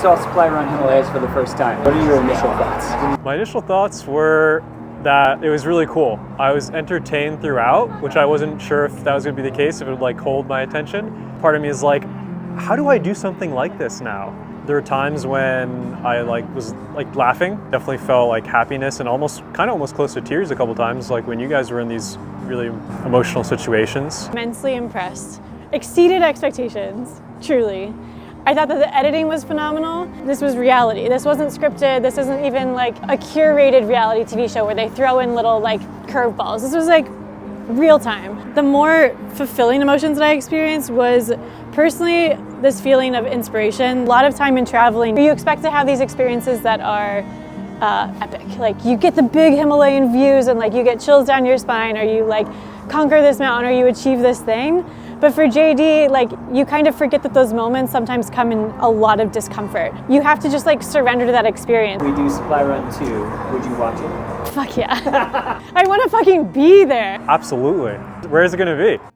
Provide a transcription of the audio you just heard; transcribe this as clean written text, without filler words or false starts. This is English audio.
saw Supply Run Himalayas for the first time, what are your initial thoughts? My initial thoughts were that it was really cool. I was entertained throughout, which I wasn't sure if that was going to be the case, if it would like hold my attention. Part of me is like, how do I do something like this now? There were times when I was laughing, definitely felt like happiness and almost close to tears a couple times, like when you guys were in these really emotional situations. Immensely impressed. Exceeded expectations, truly. I thought that the editing was phenomenal. This was reality. This wasn't scripted. This isn't even like a curated reality TV show where they throw in little like curveballs. This was like real time. The more fulfilling emotions that I experienced was personally this feeling of inspiration. A lot of time in traveling, you expect to have these experiences that are epic. Like you get the big Himalayan views and like you get chills down your spine, or you like conquer this mountain, or you achieve this thing. But for JD, like you kind of forget that those moments sometimes come in a lot of discomfort. You have to just like surrender to that experience. We do Supply Run 2, would you watch it? Fuck yeah. I want to fucking be there. Absolutely. Where is it going to be?